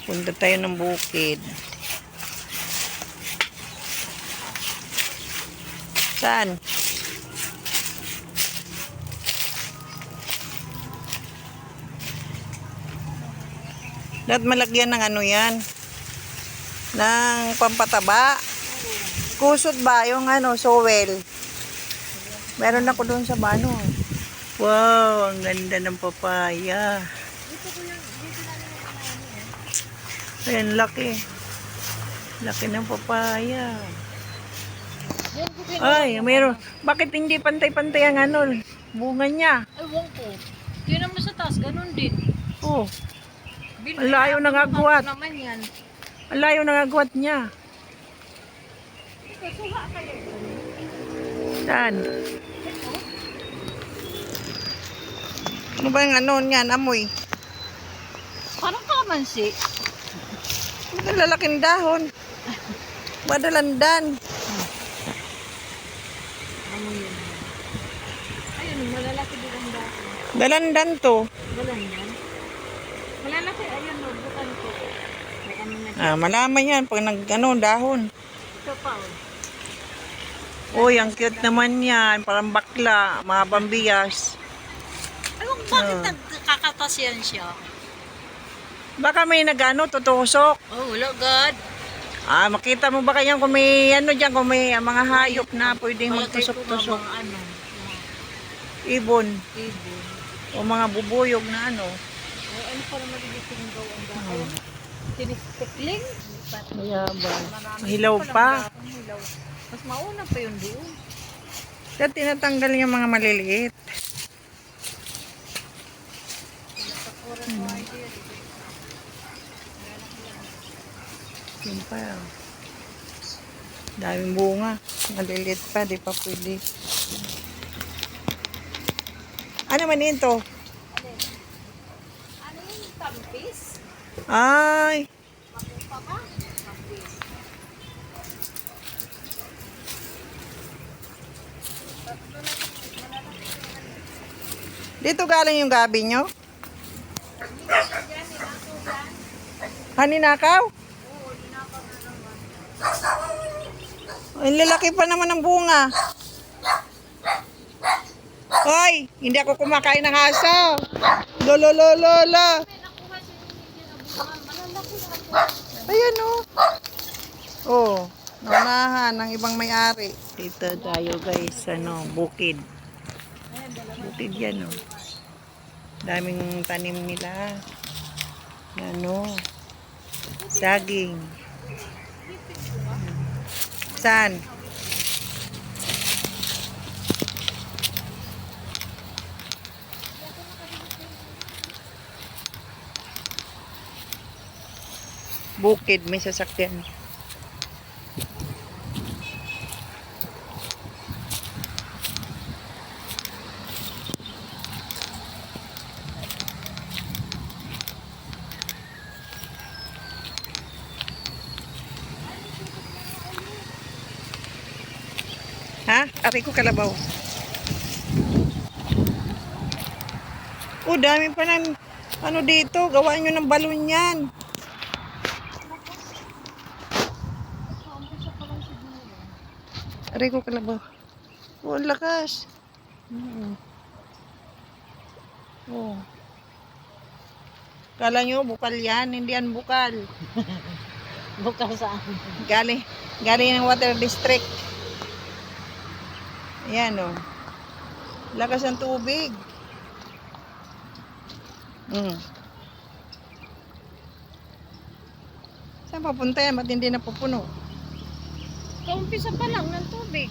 Punta tayo ng bukid. Saan? Dapat malagyan ng ano yan? Ng pampataba. Kusot ba yung ano, sowel? Meron ako doon sa bano. Wow, ang ganda ng papaya. Ayan, laki. Laki ng papaya. Ay, meron. Bakit hindi pantay-pantay ang ano, bunga niya? Ewan ko. Yun naman sa taas, ganun din. Oh, ang layo ng agwat. Naman yan. Ang layo ng agwat niya. Saan? Ano ba yung ano niyan, amoy? Parang kalamansi. Ang lalaking dahon. Madalandan. Ayun, malalaki din ang dati. Dalandan to. Galan yan. Malalaki, ayun, no, bukan ko. May ano na siya. Ah, malaman yan pag nag ano, dahon. Ito pa, oh. Uy, ang cute naman yan. Parang bakla, mahabang biyas. Ewan ko bakit nagkakatas yan siya. Baka may nagano, tutusok. Oh, wala, God. Ah, makita mo ba kaya kung may ano dyan, kung may mga hayop na pwedeng Malagay ko magtusok-tusok. mga ano, Ibon. ibon. O mga bubuyog na ano. Oh, ano para magiging daw ang dahon? Tinistikling? Mayabang. Mahilaw pa. Hilaw. Mas mauna pa yun doon. Kaya tinatanggal yung mga maliliit. Yun pa. Daming bunga. Maliliit pa, di pa pwede. Ano man yun to? Ano yung tampis? Ay, Makupa ka? Tampis. dito galing yung gabi nyo? Haninakaw? Ang lalaki pa naman ng bunga. Hoy, hindi ako kumakain ng aso. Lolololola. Ayan oh. Oh, naunahan ng ibang may-ari. Dito tayo guys, ano, bukid. Bukid yan oh. Daming tanim nila. Ano, saging. Saan? Bukid, may sasakyan. Ha? Ari ko kalabaw. Oh, dami pa ng ano dito. Gawaan nyo ng balon yan. Ari ko kalabaw. Oh, ang lakas. Oh. Kala nyo, bukal yan. Hindi yan bukal. Bukal saan? Galing ng water district. Ayan o. Lakas ng tubig. Saan papunta yan? Ba't hindi napupuno? Kaumpisa pa lang ng tubig.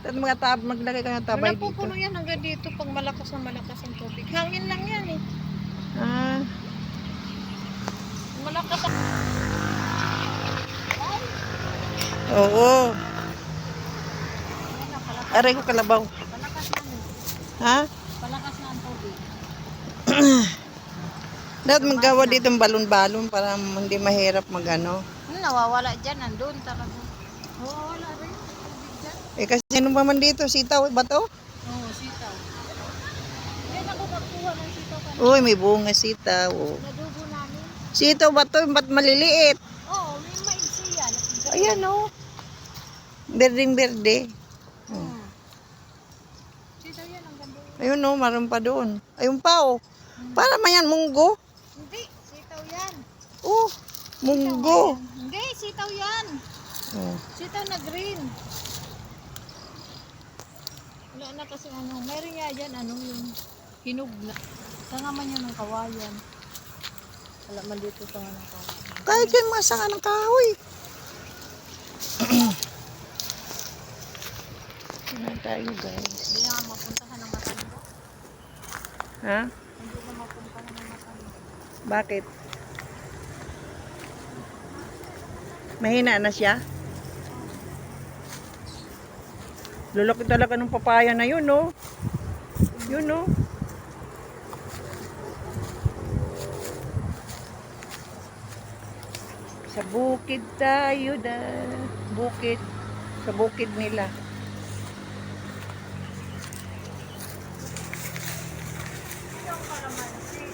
At maglagay ka ng tabay dito. Napupuno yan hanggang dito pag malakas na malakas ang tubig. Hangin lang yan eh. Ah, Malakas ang... oo. Aray ko kalabaw. Palakas na eh. Ha? Palakas na ang tubig. Dapat maggawa dito ng balon-balon para hindi mahirap magano. Nawawala dyan. Nandun talaga. Nawawala rin. Tubig dyan. Eh kasi ano ba man dito? Sitaw ba to? Oo, sitaw. Ngayon ako nakuha ng sitaw kanina. Uy, may bunga sitaw. Oh. Nadugo namin. Sitaw ba to? Ba't maliliit? Oo, may maiksi yan. Ayan o. Berdeng-berde. Hmm. Sitaw yan, ang ganda. Ayun o, maroon pa doon. Ayun pa o. Para mayan, munggo. Hindi, sitaw yan. Oh, munggo. Hindi, sitaw yan. Oh. Sitaw na green. Wala na kasi ano, meron nga dyan, ano, yung hinog na. Sanga man yan ng kawayan. Wala man dito sanga ng kawayan. Kahit yan masanga ng kahoy. Yan tayo guys. Hindi na nga mapuntahan ng matanda. Ha? Hindi na mapuntahan ng matanda. Bakit? Mahina na siya? Lulaki talaga ng papaya na yun, no? Yun, no? Sa bukid tayo bukid. Sa bukid nila. Yung kalamansi.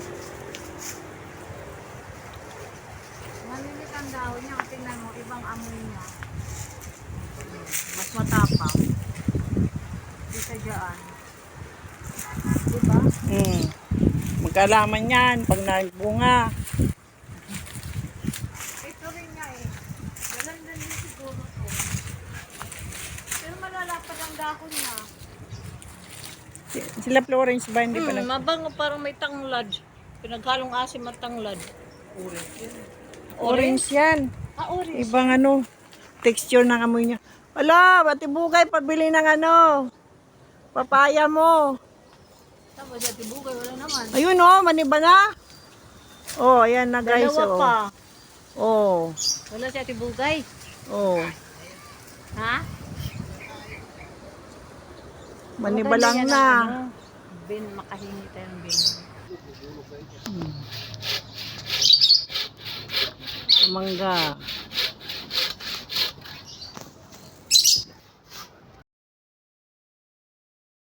Malilit ang dahon niya. Tingnan mo, ibang amoy niya. Mas matapang. Isa dyan. Diba? Magkalaman yan pag nagbunga. Ito rin niya eh. Maganda din siguro to. Pero malalapad ang dahon niya. Sila Florence ba hindi pa Mabango, parang may tanglad. Pinaghalong asim at tanglad. Orange yan. Ah, orange. Ibang ano, texture ng amoy niya. Wala, batibugay, pabili ng ano, papaya mo. Tapos sa tibugay, wala naman. Ayun oh, maniba na. Oh, ayan na guys. Dalawa Oh. pa. Oh, Wala sa tibugay. oh. Ha? Maniba Maganda lang yan na. ang ano, bin, makahingi tayo ng bin. Mangga.